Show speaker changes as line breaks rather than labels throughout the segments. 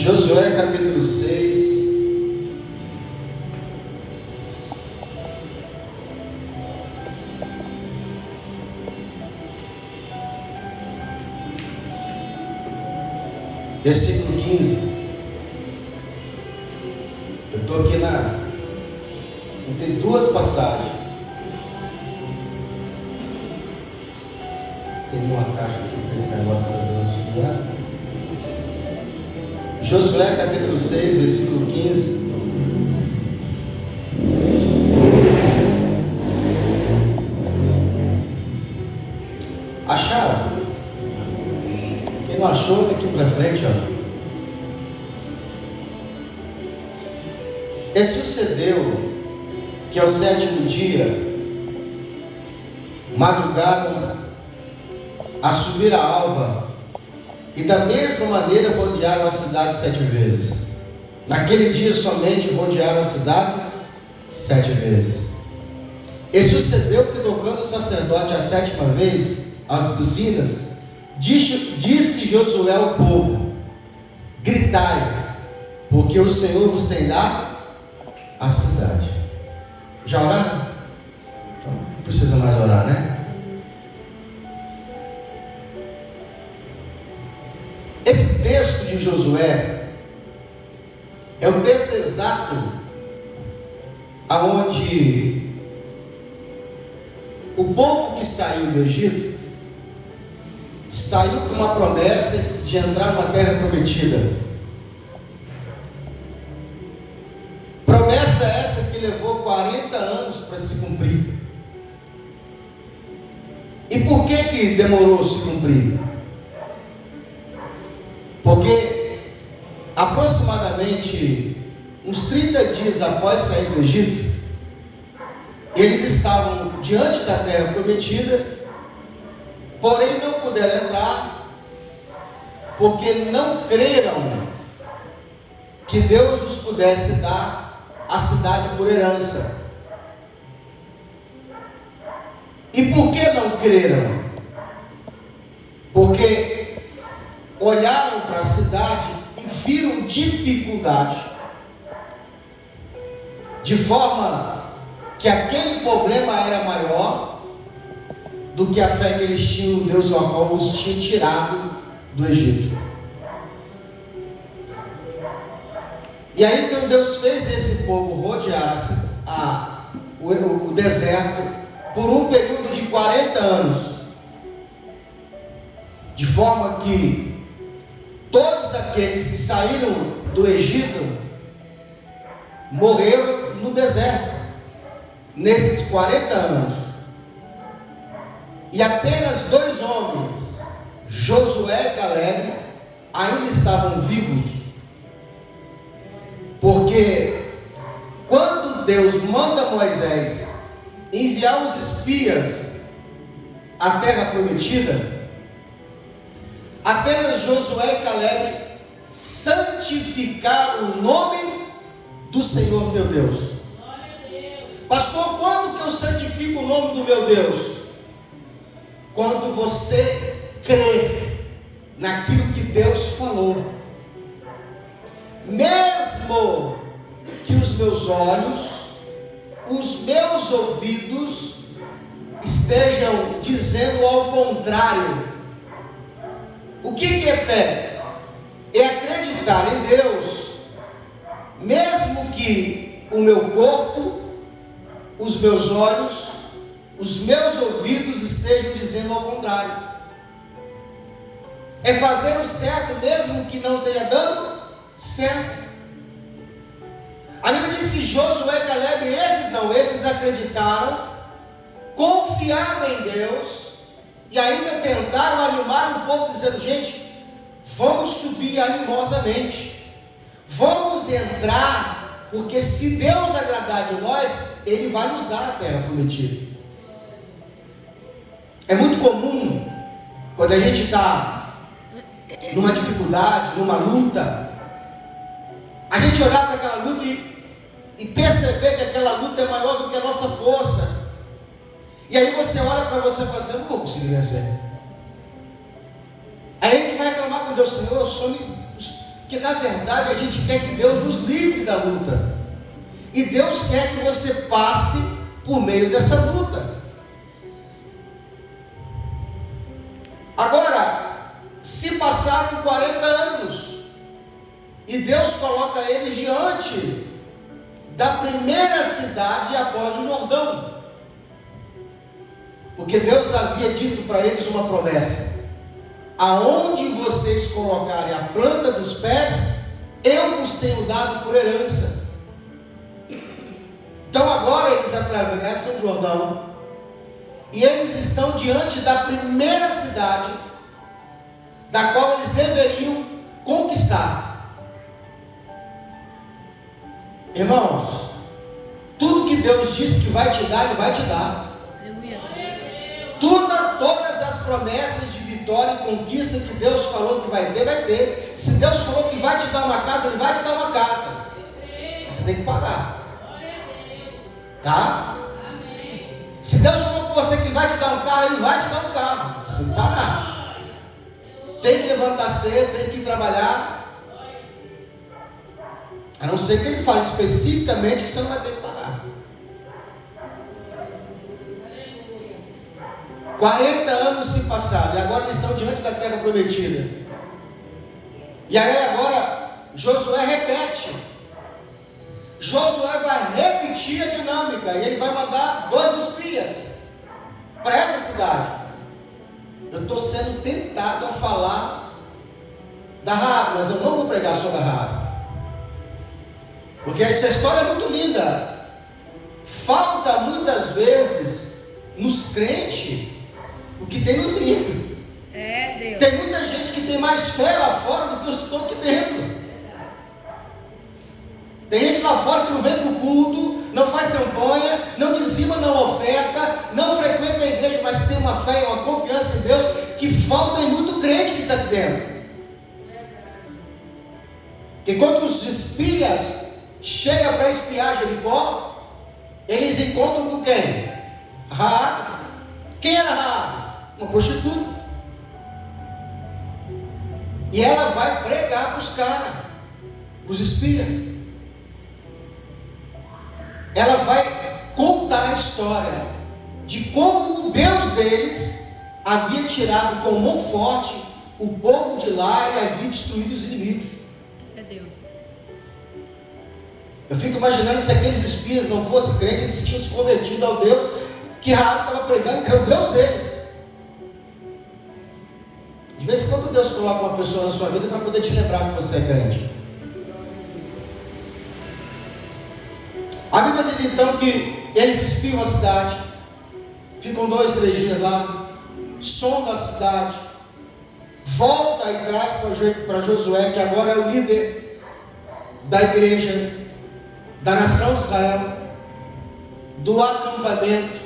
Josué capítulo 6. Versículo 15. Eu estou aqui entre duas passagens. Tem uma caixa aqui para esse negócio para Deus subir. Josué capítulo 6, versículo 15. Acharam? Quem não achou, daqui para frente, ó. E sucedeu que ao 7º dia madrugaram a subir a alva, e da mesma maneira rodearam a cidade 7 vezes. Naquele dia somente rodearam a cidade 7 vezes. E sucedeu que, tocando o sacerdote a 7ª vez as buzinas, disse Josué ao povo: gritai, porque o Senhor vos tem dado a cidade. Já oraram? Então, não precisa mais orar, né? Esse texto de Josué é o texto exato aonde o povo que saiu do Egito saiu com uma promessa de entrar numa terra prometida. Promessa essa que levou 40 anos para se cumprir. E por que demorou a se cumprir? Porque aproximadamente uns 30 dias após sair do Egito, eles estavam diante da terra prometida, porém não puderam entrar, porque não creram que Deus os pudesse dar a cidade por herança. E por que não creram? Porque olharam para a cidade e viram dificuldade, de forma que aquele problema era maior do que a fé que eles tinham no Deus ao qual os tinha tirado do Egito. E aí então Deus fez esse povo rodear o deserto por um período de 40 anos, de forma que todos aqueles que saíram do Egito morreram no deserto nesses 40 anos. E apenas 2 homens, Josué e Caleb, ainda estavam vivos. Porque quando Deus manda Moisés enviar os espias à terra prometida, apenas Josué e Caleb santificaram o nome do Senhor teu Deus. Pastor, quando que eu santifico o nome do meu Deus? Quando você crê naquilo que Deus falou. Mesmo que os meus olhos, os meus ouvidos estejam dizendo ao contrário. O que é fé? É acreditar em Deus, mesmo que o meu corpo, os meus olhos, os meus ouvidos estejam dizendo ao contrário. É fazer o certo mesmo que não esteja dando certo. A Bíblia diz que Josué e Caleb, esses acreditaram, confiaram em Deus, e ainda tentaram animar o povo, dizendo: gente, vamos subir animosamente, vamos entrar, porque se Deus agradar de nós, Ele vai nos dar a terra prometida. É muito comum, quando a gente está numa dificuldade, numa luta, a gente olhar para aquela luta e perceber que aquela luta é maior do que a nossa força. E aí você olha para você e fala assim: eu não vou conseguir vencer. Aí a gente vai reclamar com Deus: Senhor, que na verdade a gente quer que Deus nos livre da luta. E Deus quer que você passe por meio dessa luta. Agora, se passaram 40 anos e Deus coloca eles diante da primeira cidade após o Jordão, porque Deus havia dito para eles uma promessa: aonde vocês colocarem a planta dos pés, eu vos tenho dado por herança. Então agora eles atravessam o Jordão e eles estão diante da primeira cidade da qual eles deveriam conquistar. Irmãos, tudo que Deus disse que vai te dar, Ele vai te dar. Todas as promessas de vitória e conquista que Deus falou que vai ter, vai ter. Se Deus falou que vai te dar uma casa, Ele vai te dar uma casa. Mas você tem que pagar. Tá? Se Deus falou com você que Ele vai te dar um carro, Ele vai te dar um carro. Você tem que pagar. Tem que levantar cedo, tem que ir trabalhar. A não ser que Ele fale especificamente que você não vai ter que pagar. 40 anos se passaram e agora eles estão diante da terra prometida. E aí agora Josué repete. Josué vai repetir a dinâmica e ele vai mandar 2 espias para essa cidade. Eu estou sendo tentado a falar da Raabe, mas eu não vou pregar sobre a Raabe, porque essa história é muito linda. Falta muitas vezes nos crentes o que tem nos ímpios.
Deus.
Tem muita gente que tem mais fé lá fora do que os que estão aqui dentro. Tem gente lá fora que não vem para o culto, não faz campanha, não dizima, não oferta, não frequenta a igreja, mas tem uma fé e uma confiança em Deus que falta em muito crente que está aqui dentro. Que quando os espias chegam para espiar Jericó, eles encontram com quem? Raabe. Quem era Raabe? Uma prostituta. E ela vai pregar para os caras, para os espias. Ela vai contar a história de como o Deus deles havia tirado com mão forte o povo de lá e havia destruído os inimigos.
É Deus.
Eu fico imaginando se aqueles espias não fossem crentes, eles se tinham se convertido ao Deus que Raabe estava pregando, que era o Deus deles. De vez em quando Deus coloca uma pessoa na sua vida para poder te lembrar que você é crente. A Bíblia diz então que eles espiam a cidade, ficam 2, 3 dias lá, sondam a cidade, volta e traz para Josué, que agora é o líder da igreja, da nação de Israel, do acampamento,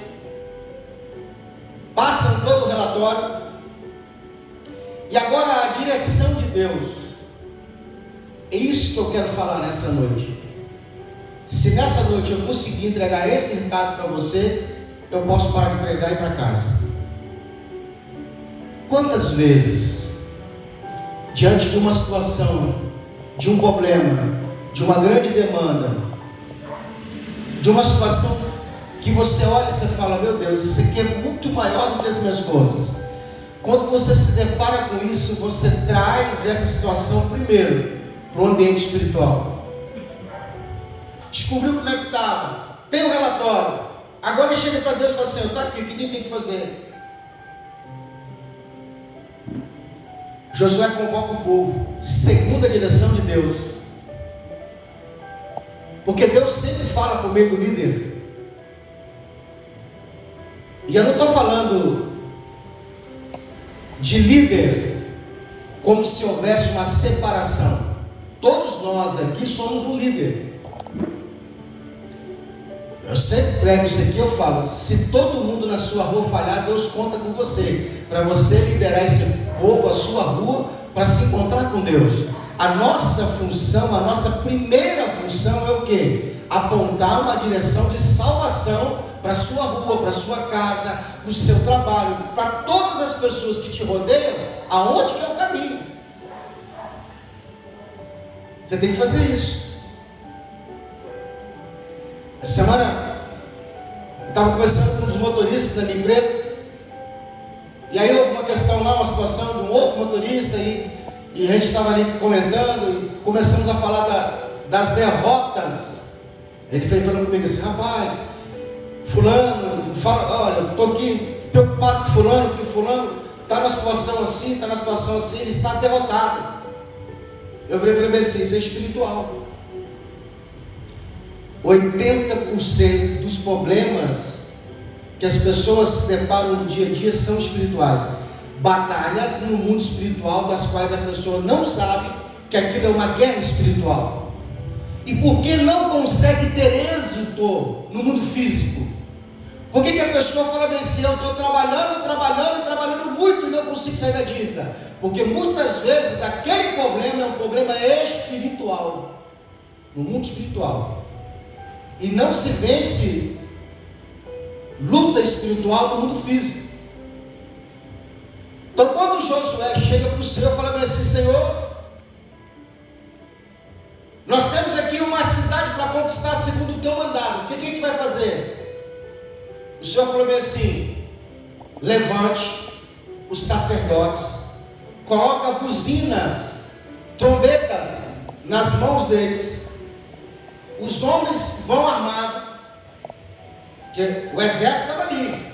passam todo o relatório, e agora a direção de Deus. É isso que eu quero falar nessa noite. Se nessa noite eu conseguir entregar esse recado para você, eu posso parar de pregar e ir para casa. Quantas vezes, diante de uma situação, de um problema, de uma grande demanda, de uma situação que você olha e você fala: meu Deus, isso aqui é muito maior do que as minhas forças. Quando você se depara com isso, você traz essa situação primeiro para o ambiente espiritual. Descobriu como é que estava, tem o relatório, agora chega para Deus e fala assim: está aqui, o que tem que fazer? Josué convoca o povo, segundo a direção de Deus, porque Deus sempre fala por meio do líder. E eu não estou falando de líder como se houvesse uma separação. Todos nós aqui somos um líder. Eu sempre prego isso aqui, eu falo: se todo mundo na sua rua falhar, Deus conta com você, para você liderar esse povo, a sua rua, para se encontrar com Deus. A nossa função, a nossa primeira função é o quê? Apontar uma direção de salvação para a sua rua, para a sua casa, para o seu trabalho, para todas as pessoas que te rodeiam, aonde que é o caminho. Você tem que fazer isso. Essa semana eu estava conversando com um dos motoristas da minha empresa, e aí houve uma questão lá, uma situação de um outro motorista, e a gente estava ali comentando, e começamos a falar das derrotas. Ele foi falando comigo assim: rapaz, fulano, olha, eu estou aqui preocupado com fulano, porque fulano está na situação assim, ele está derrotado. Eu falei assim: isso é espiritual. 80% dos problemas que as pessoas se deparam no dia a dia são espirituais. Batalhas no mundo espiritual, das quais a pessoa não sabe que aquilo é uma guerra espiritual. E por que não consegue ter êxito no mundo físico? Por que a pessoa fala bem assim: eu estou trabalhando muito e não consigo sair da dívida? Porque muitas vezes aquele problema é um problema espiritual, no mundo espiritual. E não se vence luta espiritual no mundo físico. Então, quando Josué chega para o Senhor, fala bem assim: Senhor, nós temos aqui uma cidade para conquistar segundo o teu mandado. O que a gente vai fazer? O Senhor falou bem assim: levante os sacerdotes, coloca buzinas, trombetas nas mãos deles. Os homens vão armados, porque o exército estava ali.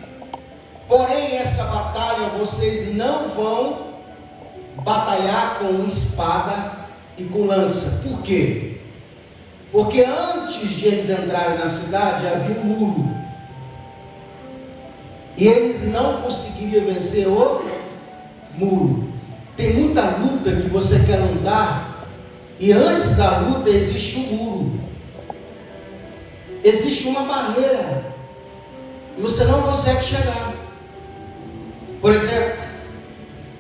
Porém, essa batalha vocês não vão batalhar com espada e com lança. Por quê? Porque antes de eles entrarem na cidade havia um muro, e eles não conseguiriam vencer o muro. Tem muita luta que você quer lutar, e antes da luta existe um muro, existe uma barreira, e você não consegue chegar. Por exemplo,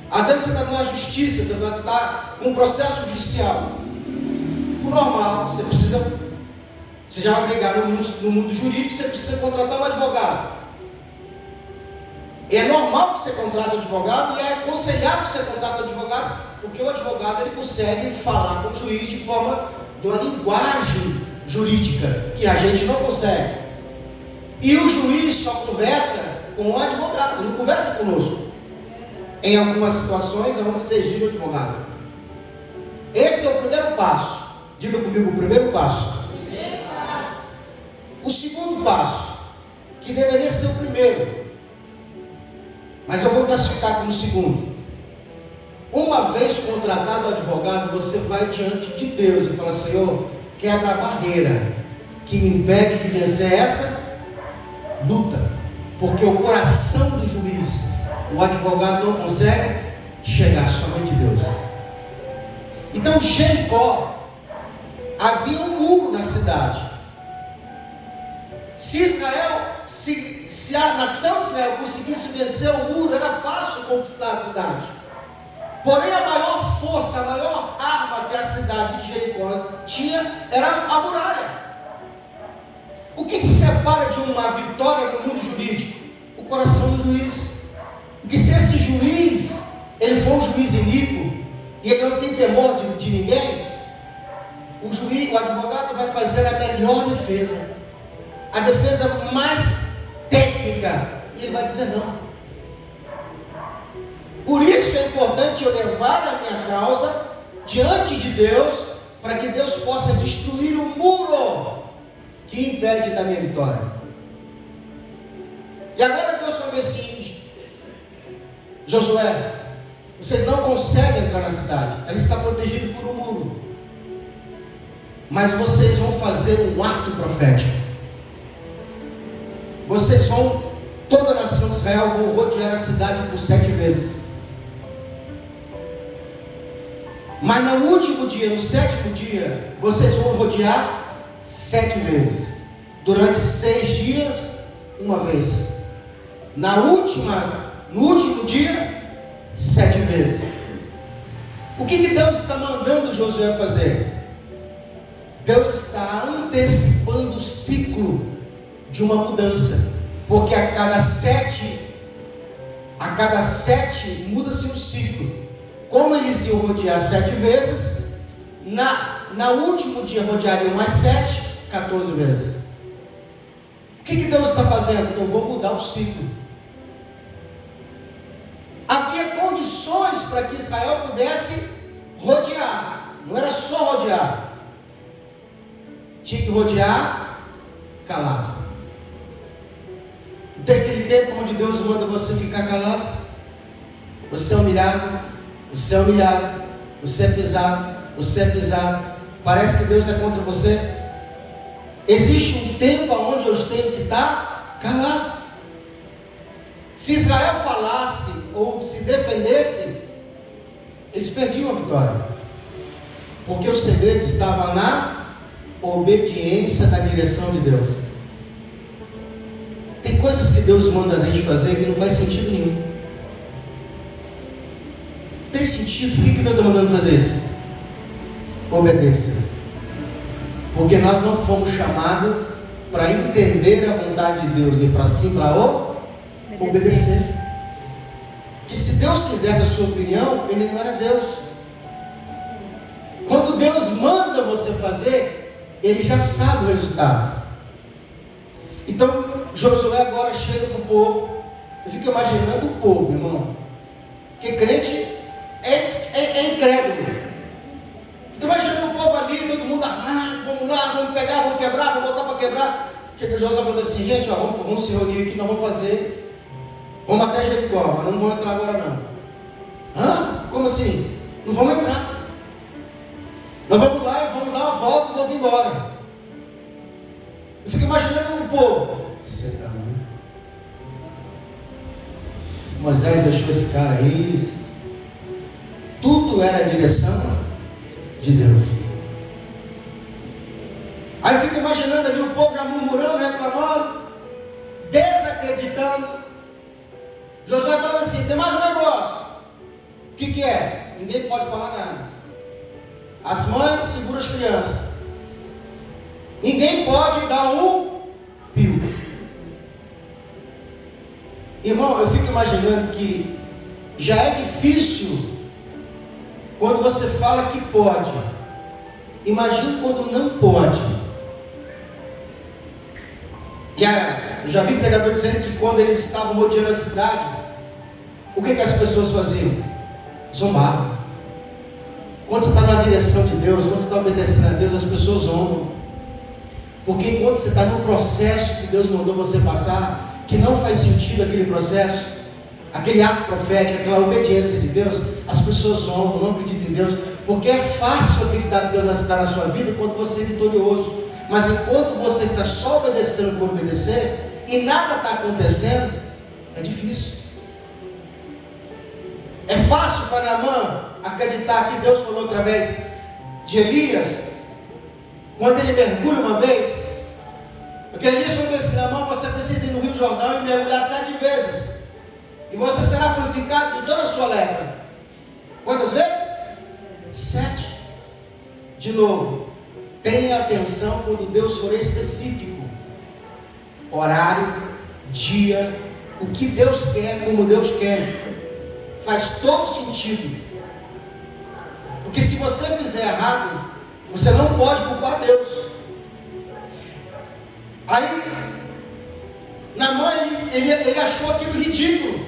às vezes você está numa justiça, você está com um processo judicial. O normal, você já vai brigar no mundo jurídico, você precisa contratar um advogado. É normal que você contrate um advogado, e é aconselhável que você contrate um advogado, porque o advogado ele consegue falar com o juiz de uma linguagem jurídica que a gente não consegue. E o juiz só conversa com o advogado, não conversa conosco. Em algumas situações, onde se exige o advogado. Esse é o primeiro passo. Diga comigo: o primeiro passo. O segundo passo, que deveria ser o primeiro, mas eu vou classificar como segundo. Uma vez contratado o advogado, você vai diante de Deus e fala: Senhor, quebra a barreira que me impede de vencer essa luta, porque o coração do juiz, o advogado não consegue chegar, somente Deus. Então, Jericó, havia um muro na cidade. Se a nação de Israel conseguisse vencer o muro, era fácil conquistar a cidade. Porém, a maior força, a maior arma que a cidade de Jericó tinha era a muralha. O que se separa de uma vitória no mundo jurídico? O coração do juiz. Porque se esse juiz, ele for um juiz iníquo, e ele não tem temor de ninguém, o advogado vai fazer a melhor defesa, a defesa mais técnica, e ele vai dizer não. Por isso é importante eu levar a minha causa diante de Deus, para que Deus possa destruir o muro que impede da minha vitória. E agora Deus falou assim: Josué, vocês não conseguem entrar na cidade, ela está protegida por um muro, mas vocês vão fazer um ato profético. Vocês vão, toda a nação de Israel vão rodear a cidade por 7 vezes. Mas no último dia, no 7º dia, vocês vão rodear 7 vezes. Durante 6 dias, uma vez. No último dia, 7 vezes. O que Deus está mandando Josué fazer? Deus está antecipando o ciclo de uma mudança, porque a cada sete muda-se um ciclo. Como eles iam rodear 7 vezes, no último dia rodeariam mais 7, 14 vezes. O que Deus está fazendo? Eu vou mudar o ciclo. Havia condições para que Israel pudesse rodear. Não era só rodear. Tinha que rodear calado. Tem aquele tempo onde Deus manda você ficar calado. Você é humilhado. Você é humilhado. Você é pisado. Você é pisado. Parece que Deus está contra você. Existe um tempo onde eu tenho que estar calado. Se Israel falasse ou se defendesse, eles perdiam a vitória. Porque o segredo estava na obediência na direção de Deus. Tem coisas que Deus manda a gente fazer que não faz sentido nenhum. Tem sentido? Por que Deus está mandando fazer isso? Obedeça. Porque nós não fomos chamados para entender a vontade de Deus e para sim para obedecer. Que se Deus quisesse a sua opinião, Ele não era Deus. Quando Deus manda você fazer, Ele já sabe o resultado. Então Josué agora chega para o povo. Eu fico imaginando o povo, irmão. Porque crente é incrédulo. Fico imaginando o povo ali, todo mundo, vamos lá, vamos pegar, vamos quebrar, vamos botar para quebrar. Chega Josué falando assim, gente, ó, vamos se reunir aqui, nós vamos fazer. Vamos até Jericó, mas não vamos entrar agora não. Como assim? Não vamos entrar. Nós vamos lá e vamos dar uma volta e vamos embora. Eu fico imaginando o povo. Será? Moisés deixou esse cara aí. Tudo era a direção de Deus. Aí eu fico imaginando ali o povo já murmurando, reclamando, desacreditando. Josué falava assim, tem mais um negócio. O que é? Ninguém pode falar nada. As mães seguram as crianças. Ninguém pode dar um pio. Irmão, eu fico imaginando que já é difícil quando você fala que pode. Imagina quando não pode. Eu já vi pregador dizendo que quando eles estavam rodeando a cidade, o que as pessoas faziam? Zombavam. Quando você está na direção de Deus, quando você está obedecendo a Deus, as pessoas zombam. Porque enquanto você está no processo que Deus mandou você passar, que não faz sentido aquele processo, aquele ato profético, aquela obediência de Deus, as pessoas zombam, não acreditam em Deus, porque é fácil acreditar que Deus está na sua vida quando você é vitorioso. Mas enquanto você está só obedecendo por obedecer e nada está acontecendo, é difícil. É fácil para Naamã acreditar que Deus falou através de Elias, quando ele mergulha uma vez, porque Elias falou assim, Naamã, você precisa ir no Rio Jordão e mergulhar 7 vezes, e você será purificado de toda a sua lepra. Quantas vezes? 7. De novo, tenha atenção quando Deus for específico. Horário, dia, o que Deus quer, como Deus quer. Faz todo sentido. Porque se você fizer errado, você não pode culpar Deus. Aí, Naamã, ele achou aquilo ridículo.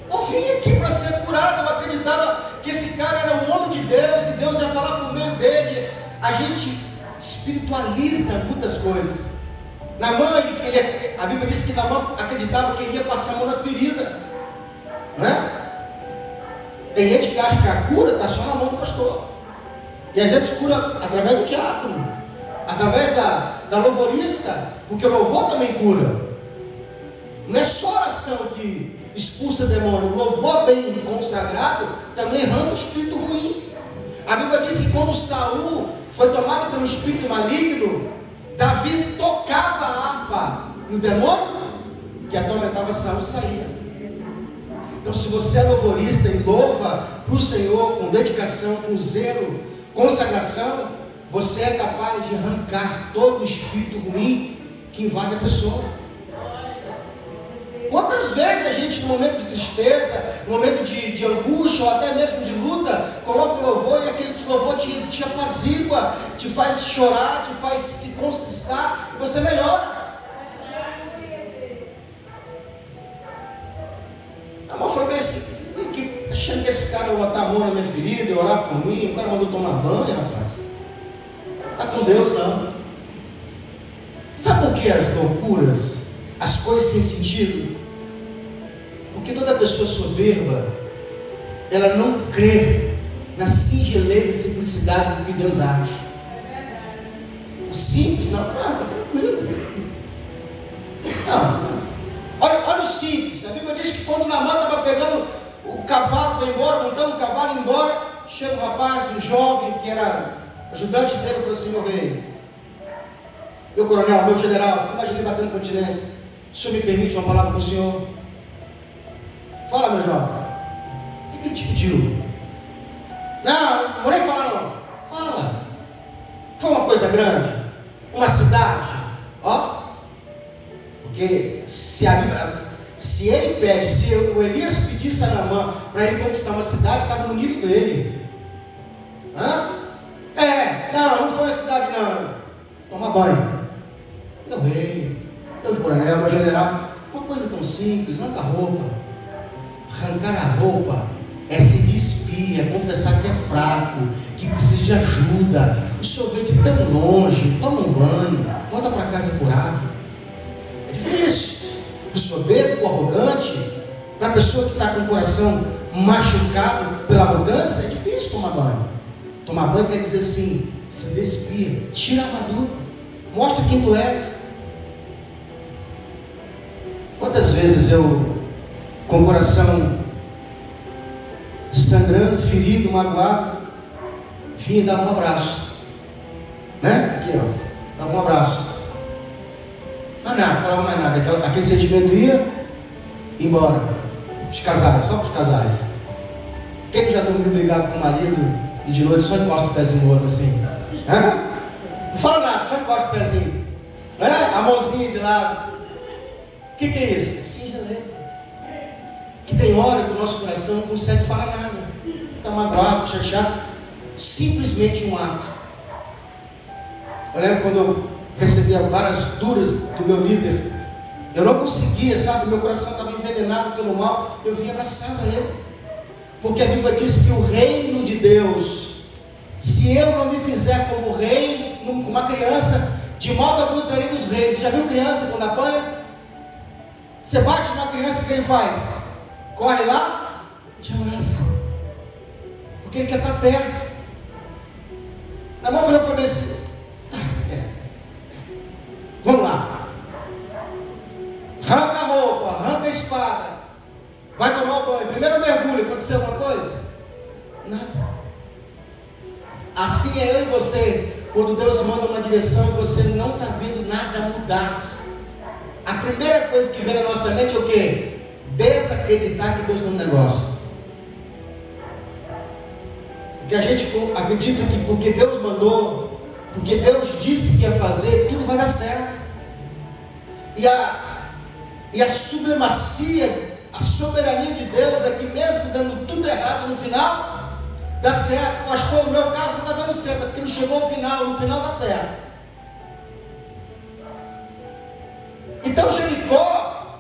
Eu vim aqui para ser curado. Eu acreditava que esse cara era um homem de Deus, que Deus ia falar por meio dele. A gente espiritualiza muitas coisas. Naamã, a Bíblia diz que Naamã acreditava que ele ia passar a mão na ferida, não é? Tem gente que acha que a cura está só na mão do pastor, e às vezes cura através do diácono, através da louvorista, porque o louvor também cura. Não é só oração que expulsa demônio, o louvor bem consagrado também arranca o espírito ruim. A Bíblia diz que quando Saul foi tomado pelo espírito maligno, Davi tocava a harpa e o demônio que atormentava Saul saía. Então, se você é louvorista e louva para o Senhor com dedicação, com zelo, consagração, você é capaz de arrancar todo o espírito ruim que invade a pessoa. Quantas vezes a gente, no momento de tristeza, no momento de angústia, ou até mesmo de luta, coloca o louvor e aquele louvor te apazigua, te faz chorar, te faz se contristar, e você melhora. A mão foi achando que esse cara ia botar a mão na minha ferida e orar por mim. O cara mandou tomar banho, rapaz. Não está com Deus, não. Sabe por que as loucuras, as coisas sem sentido? Porque toda pessoa soberba, ela não crê na singeleza e simplicidade do que Deus age. O simples, não, está tranquilo. Não. Olha o simples. A Bíblia diz que quando Naamã estava pegando o cavalo para ir embora, montando o cavalo e ir embora, chega um rapaz, um jovem, que era ajudante dele, falou assim: meu rei, meu coronel, meu general, fico imaginando batendo continência, o senhor me permite uma palavra para o senhor? Fala, meu jovem, o que ele te pediu? Não vou nem falar não. Fala. Foi uma coisa grande? Uma cidade? Ó. Porque se ele pede, se o Elias pedisse a Naamã para ele conquistar uma cidade, estava no nível dele. Não foi uma cidade não. Toma banho. Meu rei, meu coronel, meu general, uma coisa tão simples, arranca a roupa. Arrancar a roupa é se despir, é confessar que é fraco, que precisa de ajuda. O senhor veio de tão longe, toma um banho, volta para casa curado. É difícil. Para o soberbo, o arrogante, para a pessoa que está com o coração machucado pela arrogância, é difícil tomar banho. Tomar banho quer dizer assim, se despir, tira a armadura, mostra quem tu és. Quantas vezes eu, com o coração sangrando, ferido, magoado, vinha e dava um abraço, né? Aqui ó, dava um abraço. Mas nada, falava mais nada, aquele sentimento ia embora. Os casais, só para os casais. Quem que já dormiu brigado com o marido e de noite só encosta o pezinho no outro assim? Não fala nada, só encosta o pezinho, né? A mãozinha de lado. O que é isso? Singeleza. Que tem hora que o nosso coração não consegue falar nada, está magoado, chateado, simplesmente um ato. Eu lembro quando eu recebia várias duras do meu líder, eu não conseguia, sabe, meu coração estava envenenado pelo mal, eu vinha abraçar ele, porque a Bíblia diz que o reino de Deus, se eu não me fizer como rei, como uma criança, de modo algum trarei dos reis. Já viu criança quando apanha? Você bate numa criança, o que ele faz? Corre lá, te abraça, porque ele quer estar perto. Na mão falou assim: vamos lá, arranca a roupa, arranca a espada, vai tomar o banho. Primeiro mergulho, aconteceu alguma coisa? Nada. Assim é eu e você, quando Deus manda uma direção e você não está vendo nada mudar. A primeira coisa que vem na nossa mente é o quê? Desacreditar que Deus tem um negócio. Porque a gente acredita que porque Deus mandou, porque Deus disse que ia fazer, tudo vai dar certo. E a supremacia, a soberania de Deus é que mesmo dando tudo errado no final, dá certo. Pastor, no meu caso não está dando certo, porque não chegou ao final, no final dá certo. Então Jericó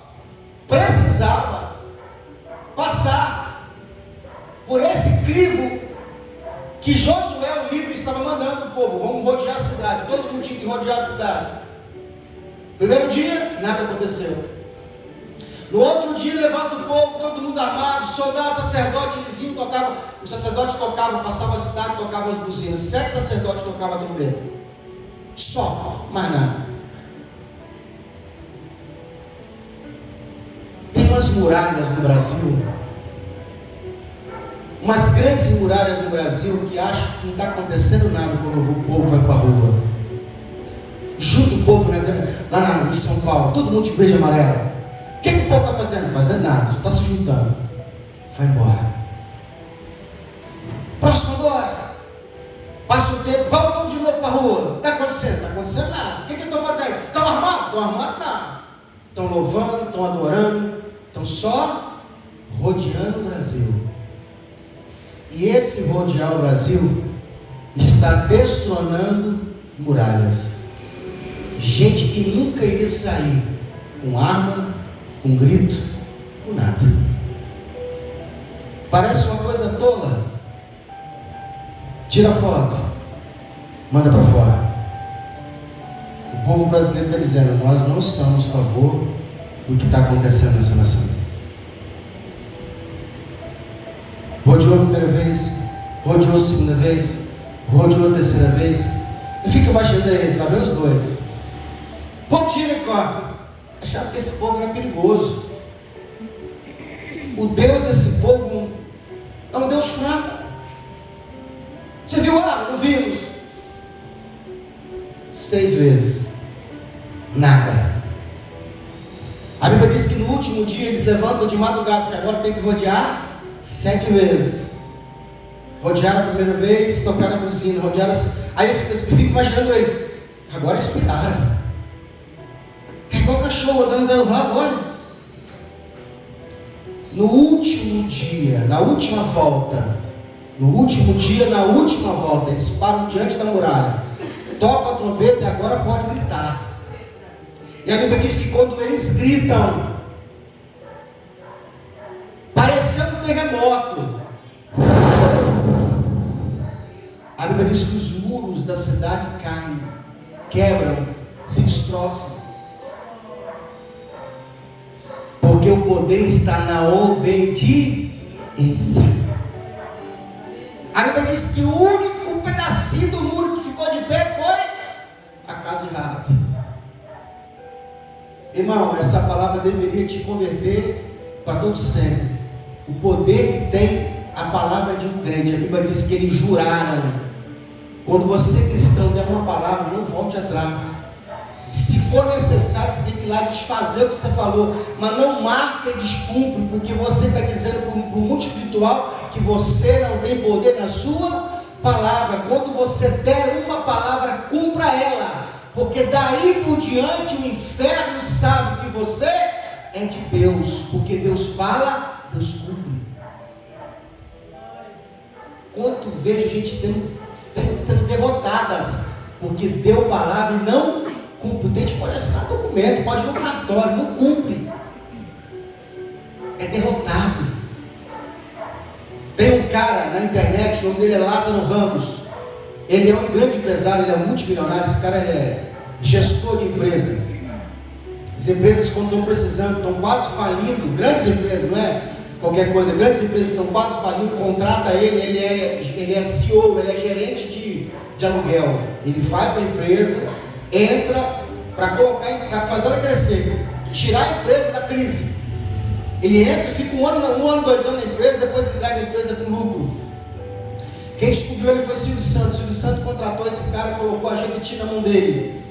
precisava passar por esse crivo que Josué, o líder, estava mandando o povo: vamos rodear a cidade. Todo mundo tinha que rodear a cidade. Primeiro dia, nada aconteceu. No outro dia, levanta o povo, todo mundo armado, soldados, sacerdotes, eles iam, tocavam, os sacerdotes tocavam, passavam a cidade, tocavam as buzinas. 7 sacerdotes tocavam a trombeta. Só, mais nada. Tem umas muralhas no Brasil, umas grandes muralhas no Brasil, que acham que não está acontecendo nada quando o povo vai para a rua. Junta o povo lá em São Paulo, todo mundo de verde e amarelo. O que o povo está fazendo? Fazendo nada, só está se juntando. Vai embora. Próximo agora. Passa o tempo, vai o povo de novo para a rua. Está acontecendo? Não está acontecendo nada. O que eles estão fazendo? Estão armados? Estão armados? Nada. Estão louvando, estão adorando, Estão só rodeando o Brasil. E esse rodear o Brasil está destronando muralhas. Gente que nunca iria sair com arma, com grito, com nada. Parece uma coisa tola. Tira a foto, manda para fora. O povo brasileiro está dizendo: nós não somos a favor do que está acontecendo nessa nação. Rodeou a primeira vez, rodeou a segunda vez, rodeou a terceira vez. E fica imaginando eles, lá vem os doidos. O povo tira e corta. Achava que esse povo era perigoso. O Deus desse povo é um Deus fraco. Você viu lá? Não vimos. 6 vezes. Nada. A Bíblia diz que no último dia eles levantam de madrugada, porque agora tem que rodear 7 vezes. Rodearam a primeira vez, tocaram a buzina, rodearam. Aí eles ficam imaginando eles. Agora esperaram. É igual o cachorro andando no rabo, olha. No último dia, na última volta, eles param diante da muralha, tocam a trombeta e agora pode gritar. E a Bíblia diz que quando eles gritam, pareceu um terremoto. A Bíblia diz que os muros da cidade caem, quebram, se destroçam. Porque o poder está na obediência. A Bíblia diz que o único pedacinho do muro que ficou de pé foi a casa de Raabe. Irmão, essa palavra deveria te converter para todo sempre. O poder que tem a palavra de um crente. A Bíblia diz que eles juraram. Quando você cristão der uma palavra, não volte atrás. Se for necessário, você tem que ir lá desfazer o que você falou, mas não marca e descumpre, porque você está dizendo para o mundo espiritual que você não tem poder na sua palavra. Quando você der uma palavra, cumpra ela, porque daí por diante o inferno sabe que você é de Deus, porque Deus fala, Deus cumpre. Quanto vejo gente sendo derrotadas, porque deu palavra e não cumpre. O dente pode assinar documento, pode ir no cartório, não cumpre. É derrotado. Tem um cara na internet, o nome dele é Lázaro Ramos. Ele é um grande empresário, ele é multimilionário. Esse cara é gestor de empresa. As empresas, quando estão precisando, estão quase falindo, grandes empresas, não é qualquer coisa, grandes empresas estão quase falindo, contrata ele é CEO, ele é gerente de aluguel. Ele vai para a empresa, entra para fazer ela crescer, tirar a empresa da crise. Ele entra e fica 1 ano, 2 anos na empresa, depois entrega a empresa com lucro. Quem descobriu ele foi Silvio Santos. Silvio Santos contratou esse cara e colocou a Jequiti na mão dele.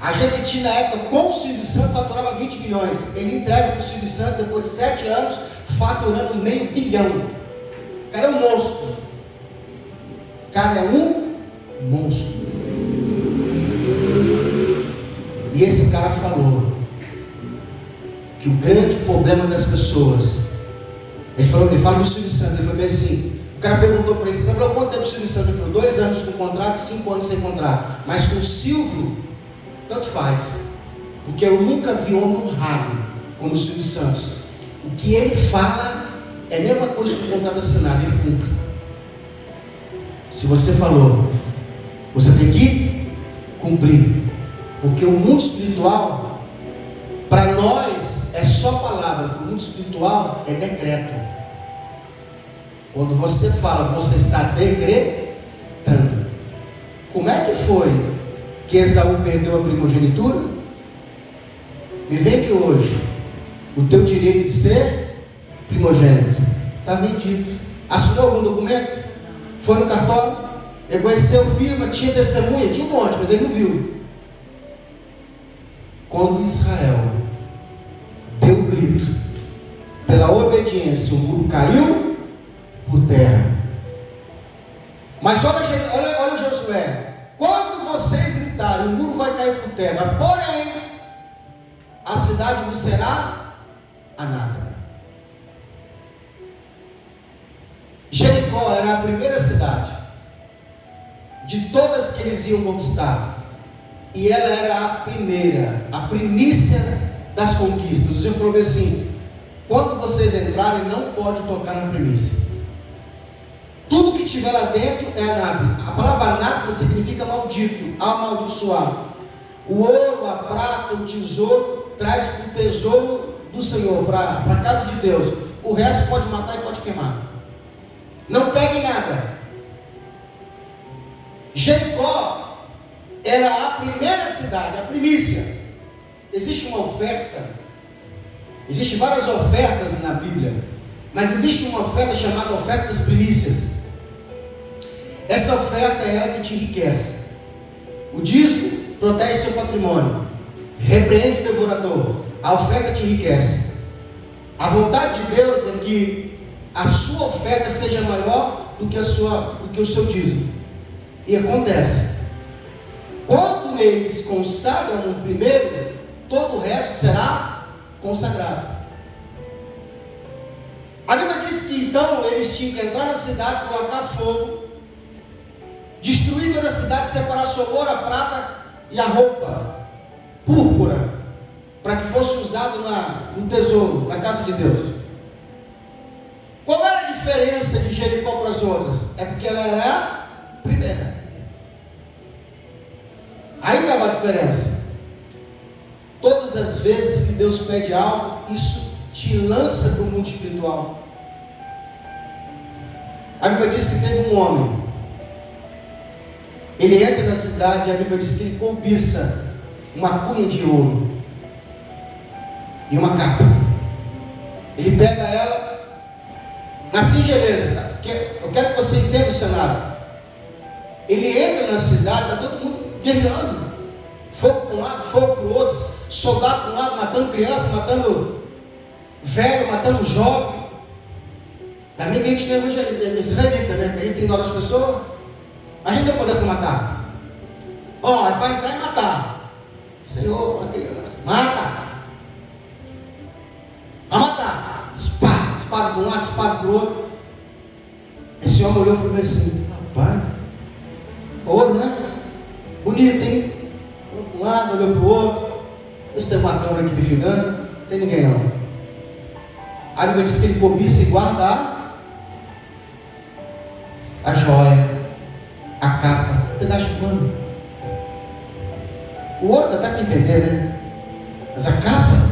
A Jequiti na época com o Silvio Santos faturava 20 milhões. Ele entrega para o Silvio Santos depois de 7 anos, faturando $500 milhão. O cara é um monstro. O cara é um monstro. E esse cara falou que o grande problema das pessoas, ele fala do Silvio Santos, ele falou bem assim, o cara perguntou para ele, você trabalhou quanto tempo o Silvio Santos? Ele falou 2 anos com contrato, 5 anos sem contrato, mas com o Silvio, tanto faz, porque eu nunca vi homem honrado como o Silvio Santos. O que ele fala é a mesma coisa que o contrato assinado, ele cumpre. Se você falou, você tem que cumprir. Porque o mundo espiritual, para nós, é só palavra. Para o mundo espiritual, é decreto. Quando você fala, você está decretando. Como é que foi que Esaú perdeu a primogenitura? Me vende hoje o teu direito de ser primogênito. Está vendido. Assinou algum documento? Foi no cartório? Reconheceu, firma, tinha testemunha? Tinha um monte, mas ele não viu. Quando Israel deu o grito, pela obediência, o muro caiu por terra. Mas olha Josué, quando vocês gritarem, o muro vai cair por terra, porém, a cidade não será anátema. Jericó era a primeira cidade de todas que eles iam conquistar, e ela era a primeira, a primícia das conquistas. O Senhor falou assim: quando vocês entrarem, não pode tocar na primícia. Tudo que tiver lá dentro é anátema. A palavra anátema significa maldito, amaldiçoado. O ouro, a prata, o tesouro, traz o tesouro do Senhor para a casa de Deus. O resto pode matar e pode queimar. Não pegue nada. Jericó era a primeira cidade, a primícia. Existe uma oferta, existem várias ofertas na Bíblia, mas existe uma oferta chamada oferta das primícias. Essa oferta é ela que te enriquece. O dízimo protege seu patrimônio, repreende o devorador. A oferta te enriquece. A vontade de Deus é que a sua oferta seja maior do que o seu dízimo. E acontece. Quando eles consagram o primeiro, todo o resto será consagrado. A Bíblia diz que então eles tinham que entrar na cidade, colocar fogo, destruir toda a cidade, separar só o ouro, a prata e a roupa púrpura, para que fosse usado no tesouro, na casa de Deus. Qual era a diferença de Jericó para as outras? É porque ela era a primeira. Aí estava a diferença. Todas as vezes que Deus pede algo, isso te lança para o mundo espiritual. A Bíblia diz que teve um homem. Ele entra na cidade e a Bíblia diz que ele cobiça uma cunha de ouro e uma capa. Ele pega ela na singeleza, tá? Porque eu quero que você entenda o cenário. Ele entra na cidade, está todo mundo guerreando, fogo para um lado, fogo para o outro, soldado para um lado, matando criança, matando velho, matando jovem. Da minha que a gente não é israelita, né? Que a gente tem dó das pessoas, a gente não pode matar. Ó, é para entrar e matar. Senhor, uma criança, mata. Vai matar. Espada para um lado, espada para o outro. Esse homem olhou e falou assim: rapaz, ouro, né? Bonito, hein? Olhou para um lado, olhou para o outro. Esse tem uma câmera aqui me filmando. Não tem ninguém não. A Bíblia diz que ele cobiça e guarda a joia, a capa, um pedaço de pano. O ouro dá para entender, né? Mas a capa,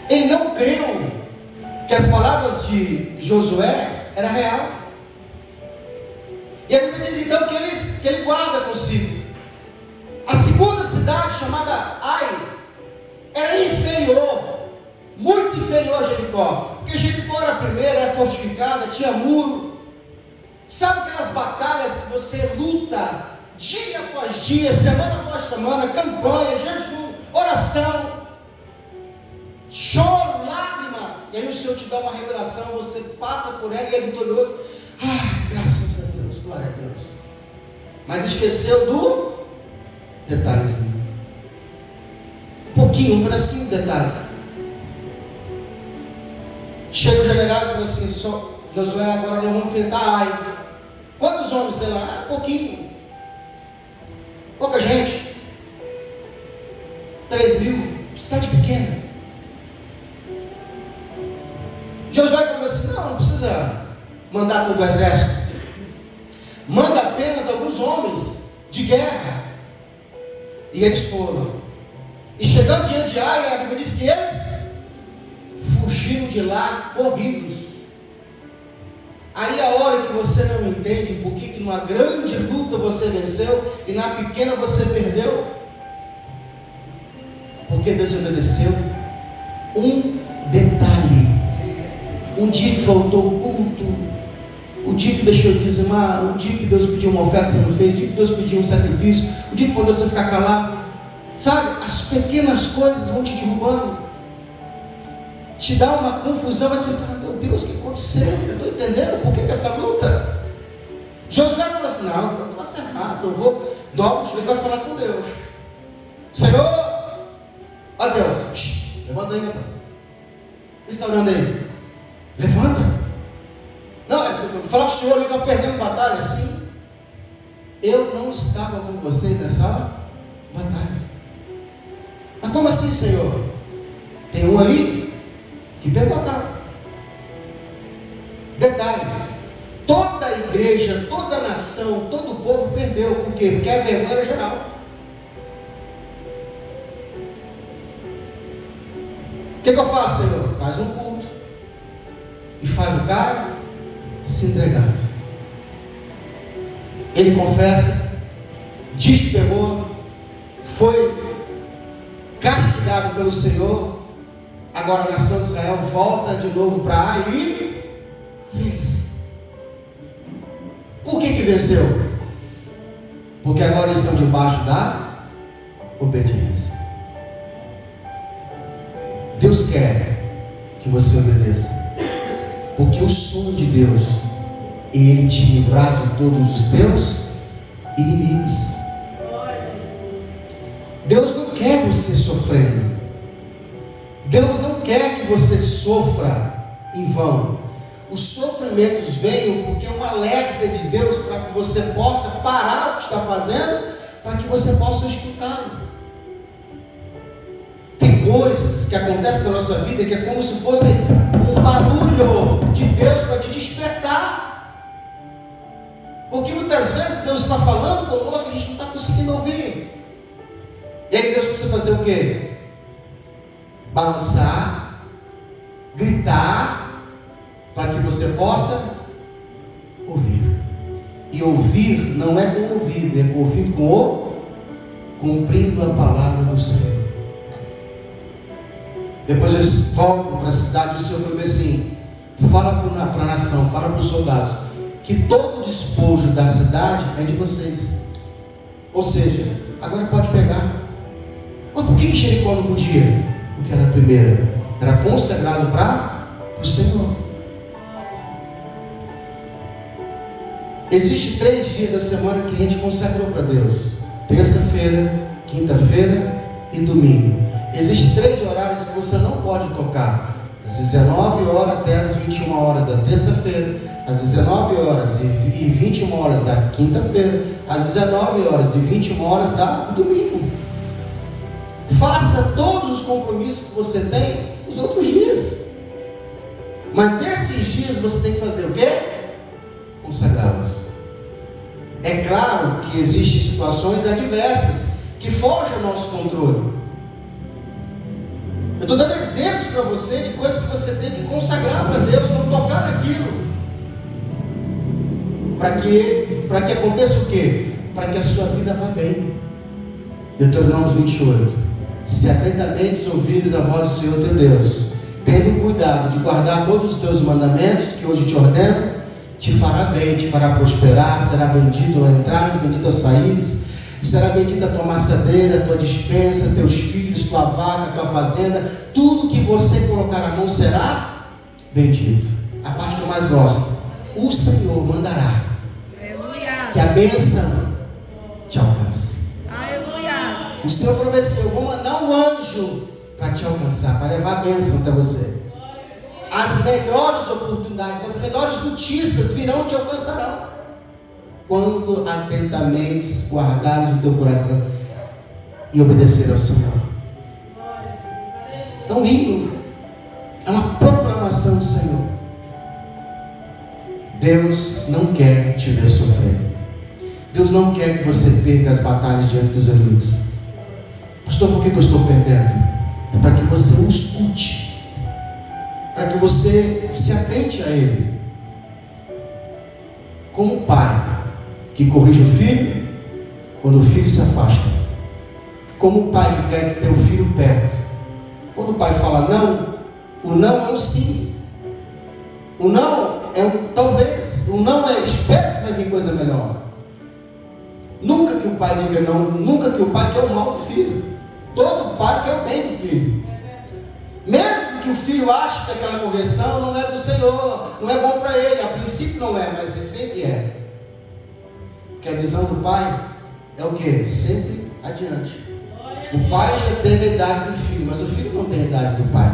ele não creu que as palavras de Josué eram real. E a Bíblia diz então que ele guarda consigo. A segunda cidade, chamada Ai, era inferior, muito inferior a Jericó, porque Jericó era a primeira, era fortificada, tinha muro. Sabe aquelas batalhas que você luta dia após dia, semana após semana, campanha, jejum, oração, choro, lágrima, e aí o Senhor te dá uma revelação, você passa por ela e é vitorioso. Graças a Deus, glória a Deus. Mas esqueceu do detalhezinho, um pouquinho, um pedacinho de detalhe. Chega o general e fala assim: Josué, agora nós vamos enfrentar Ai. Quantos homens tem lá? Pouquinho. Pouca gente. 3.000. Cidade pequena. Josué falou assim: não precisa mandar todo o exército. Manda apenas alguns homens de guerra. E eles foram. E chegando diante de Ai, a Bíblia diz que eles fugiram de lá corridos. Aí a hora que você não entende por que numa grande luta você venceu e na pequena você perdeu, porque Deus obedeceu um detalhe. Um dia que faltou o culto, o dia que deixou de dizimar, o dia que Deus pediu uma oferta você não fez, o dia que Deus pediu um sacrifício, o dia que mandou você ficar calado. Sabe, as pequenas coisas vão te derrubando, te dá uma confusão, vai ser: meu Deus, o que aconteceu? Eu estou entendendo por que essa luta. Josué falou assim: não, eu estou acertado, eu vou dobrar o joelho e vai falar com Deus. Senhor, ó Deus, levanta aí, rapaz. Você está orando aí? Levanta. Não, falar com o Senhor, nós perdemos batalha, sim. Eu não estava com vocês nessa batalha. Mas como assim, Senhor? Tem um aí que perdeu a batalha. Detalhe, toda a igreja, toda a nação, todo o povo perdeu. Por quê? Porque a vergonha era geral. O que eu faço, Senhor? Faz um culto e faz o cara se entregar. Ele confessa, diz que pegou, foi castigado pelo Senhor. Agora a nação de Israel volta de novo para Ai e vence. Por que venceu? Porque agora estão debaixo da obediência. Deus quer que você obedeça, porque o sonho de Deus é Ele te livrar de todos os teus inimigos. Deus não quer você sofrendo. Deus não quer que você sofra em vão. Os sofrimentos vêm porque é um alerta de Deus para que você possa parar o que está fazendo, para que você possa escutá-lo. Tem coisas que acontecem na nossa vida que é como se fosse um barulho de Deus para te despertar. Porque muitas vezes Deus está falando conosco e a gente não está conseguindo ouvir. E aí Deus precisa fazer o quê? Balançar, gritar, para que você possa ouvir. E ouvir não é com o ouvido, é com o ouvido com o cumprindo a palavra do Senhor. Depois eles voltam para a cidade. O Senhor falou assim: fala para a nação, fala para os soldados, que todo o despojo da cidade é de vocês. Ou seja, agora pode pegar. Mas por que Jericó não podia? Porque era a primeira, era consagrado para o Senhor. Existem 3 dias da semana que a gente consagrou para Deus: terça-feira, quinta-feira e domingo. Existem 3 horários que você não pode tocar: às 19 horas até às 21 horas da terça-feira, às 19 horas e 21 horas da quinta-feira, às 19 horas e 21 horas do domingo. Faça todos os compromissos que você tem nos outros dias, mas esses dias você tem que fazer o quê? Consagrá-los. É claro que existem situações adversas que fogem ao nosso controle. Eu estou dando exemplos para você de coisas que você tem que consagrar para Deus, não tocar naquilo. Para que aconteça o quê? Para que a sua vida vá bem. Deuteronômio 28. Se atentamente ouvides a voz do Senhor teu Deus, tendo cuidado de guardar todos os teus mandamentos que hoje te ordeno, te fará bem, te fará prosperar, será bendito ao entrar, bendito ao sair, será bendita a tua maçadeira, a tua despensa, teus filhos, tua vaca, tua fazenda, tudo que você colocar a mão será bendito. A parte que eu mais gosto: o Senhor mandará que a bênção te alcance.
Aleluia.
O Senhor prometeu: eu vou mandar um anjo para te alcançar, para levar a bênção até você. As melhores oportunidades, as melhores notícias virão e te alcançarão quando atentamente guardares o teu coração e obedecer ao Senhor. É um hino, é uma proclamação do Senhor. Deus não quer te ver sofrer. Deus não quer que você perca as batalhas diante dos inimigos. Pastor, por que eu estou perdendo? É para que você o escute, para que você se atente a Ele, como o pai que corrige o filho quando o filho se afasta, como o pai que quer ter o filho perto. Quando o pai fala não, o não é um sim, o não é um talvez, o não é espero que vai vir coisa melhor. Nunca que o pai diga não, nunca que o pai quer o mal do filho. Todo pai quer o bem do filho. Mesmo que o filho ache que aquela correção não é do Senhor, não é bom para ele, a princípio não é, mas sempre é. Porque a visão do pai é o que? Sempre adiante. O pai já teve a idade do filho, mas o filho não tem a idade do pai.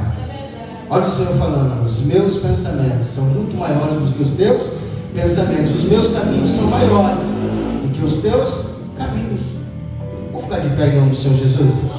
Olha o Senhor falando: os meus pensamentos são muito maiores do que os teus pensamentos. Os meus caminhos são maiores do que os teus caminhos. Vamos ficar de pé em nome do Senhor Jesus?